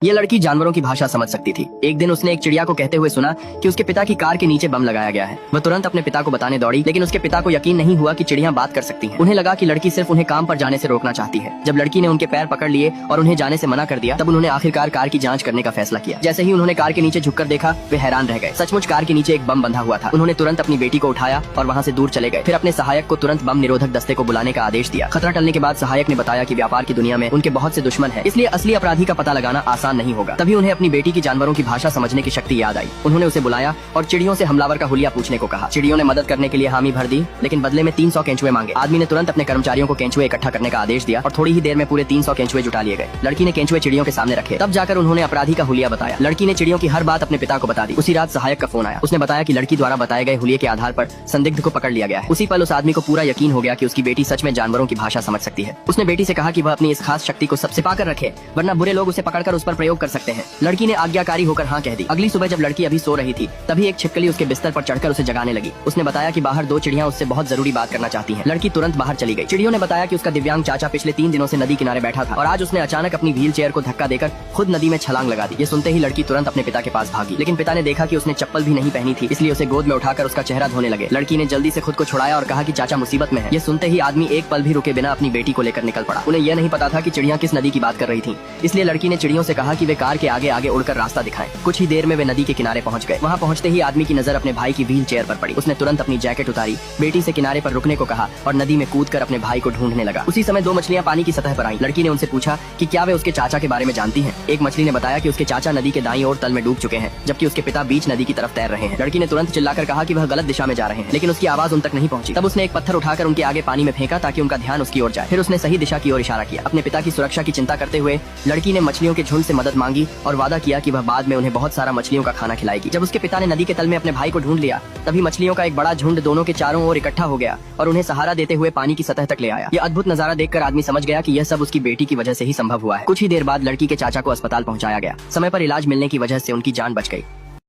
ये लड़की जानवरों की भाषा समझ सकती थी। एक दिन उसने एक चिड़िया को कहते हुए सुना कि उसके पिता की कार के नीचे बम लगाया गया है। वह तुरंत अपने पिता को बताने दौड़ी, लेकिन उसके पिता को यकीन नहीं हुआ कि चिड़िया बात कर सकती हैं। उन्हें लगा कि लड़की सिर्फ उन्हें काम पर जाने से रोकना चाहती है। जब लड़की ने उनके पैर पकड़ लिए और उन्हें जाने से मना कर दिया, तब उन्होंने आखिरकार कार की जांच करने का फैसला किया। जैसे ही उन्होंने कार के नीचे झुककर देखा, वे हैरान रह गए। सचमुच कार के नीचे एक बम बंधा हुआ था। उन्होंने तुरंत अपनी बेटी को उठाया और वहाँ से दूर चले गए। फिर अपने सहायक को तुरंत बम निरोधक दस्ते को बुलाने का आदेश दिया। खतरा टलने के बाद सहायक ने बताया कि व्यापार की दुनिया में उनके बहुत से दुश्मन हैं, इसलिए असली अपराधी का पता लगाना आसान नहीं होगा। तभी उन्हें अपनी बेटी की जानवरों की भाषा समझने की शक्ति याद आई। उन्होंने उसे बुलाया और चिड़ियों से हमलावर का हुलिया पूछने को कहा। चिड़ियों ने मदद करने के लिए हामी भर दी, लेकिन बदले में 300 केंचुए मांगे। आदमी ने तुरंत अपने कर्मचारियों को केंचुए इकट्ठा करने का आदेश दिया और थोड़ी ही देर में पूरे 300 केंचुए जुटा लिए गए। लड़की ने केंचुए चिड़ियों के सामने रखे। तब जाकर उन्होंने अपराधी का हुलिया बताया। लड़की ने चिड़ियों की हर बात अपने पिता को बता दी। उसी रात सहायक का फोन आया। उसने बताया कि लड़की द्वारा बताए गए हुलिये के आधार पर संदिग्ध को पकड़ लिया गया है। उसी पल उस आदमी को पूरा यकीन हो गया कि उसकी बेटी सच में जानवरों की भाषा समझ सकती है। उसने बेटी से कहा कि वह अपनी इस खास शक्ति को सबसे पाकर रखे, वरना बुरे लोग उसे पकड़कर उस पर प्रयोग कर सकते हैं। लड़की ने आज्ञाकारी होकर हाँ कह दी। अगली सुबह जब लड़की अभी सो रही थी, तभी एक छिपकली उसके बिस्तर पर चढ़कर उसे जगाने लगी। उसने बताया कि बाहर 2 चिड़ियां उससे बहुत जरूरी बात करना चाहती हैं। लड़की तुरंत बाहर चली गई। चिड़ियों ने बताया कि उसका दिव्यांग चाचा पिछले 3 दिनों से नदी किनारे बैठा था और आज उसने अचानक अपनी व्हील चेयर को धक्का देकर खुद नदी में छलांग लगा दी। ये सुनते ही लड़की तुरंत अपने पिता के पास भागी, लेकिन पिता ने देखा कि उसने चप्पल भी नहीं पहनी थी, इसलिए उसे गोद में उठाकर उसका चेहरा धोने लगे। लड़की ने जल्दी से खुद को छुड़ाया और कहा कि चाचा मुसीबत में है। ये सुनते ही आदमी एक पल भी रुके बिना अपनी बेटी को लेकर निकल पड़ा। उन्हें यह नहीं पता था कि चिड़ियां किस नदी की बात कर रही थी, इसलिए लड़की ने चिड़ियों से कहा कि वे कार के आगे आगे उड़कर रास्ता दिखाएं। कुछ ही देर में वे नदी के किनारे पहुंच गए। वहां पहुंचते ही आदमी की नजर अपने भाई की व्हील चेयर पर पड़ी। उसने तुरंत अपनी जैकेट उतारी, बेटी से किनारे पर रुकने को कहा और नदी में कूदकर अपने भाई को ढूंढने लगा। उसी समय 2 मछलियां पानी की सतह पर आईं। लड़की ने उनसे पूछा कि क्या वे उसके चाचा के बारे में जानती हैं। एक मछली ने बताया कि उसके चाचा नदी के दाईं ओर तल में डूब चुके हैं, जबकि उसके पिता बीच नदी की तरफ तैर रहे हैं। लड़की ने तुरंत चिल्लाकर कहा कि वह गलत दिशा में जा रहे हैं, लेकिन उसकी आवाज उन तक नहीं पहुंची। तब उसने एक पत्थर उठाकर उनके आगे पानी में फेंका ताकि उनका ध्यान उसकी ओर जाए। फिर उसने सही दिशा की ओर इशारा किया। अपने पिता की सुरक्षा की चिंता करते हुए लड़की ने मछलियों के झुंड से मदद मांगी और वादा किया कि वह बाद में उन्हें बहुत सारा मछलियों का खाना खिलाएगी। जब उसके पिता ने नदी के तल में अपने भाई को ढूंढ लिया, तभी मछलियों का एक बड़ा झुंड दोनों के चारों ओर इकट्ठा हो गया और उन्हें सहारा देते हुए पानी की सतह तक ले आया। यह अद्भुत नजारा देखकर आदमी समझ गया कि यह सब उसकी बेटी की वजह से ही संभव हुआ है। कुछ ही देर बाद लड़की के चाचा को अस्पताल पहुंचाया गया। समय पर इलाज मिलने की वजह से उनकी जान बच गई।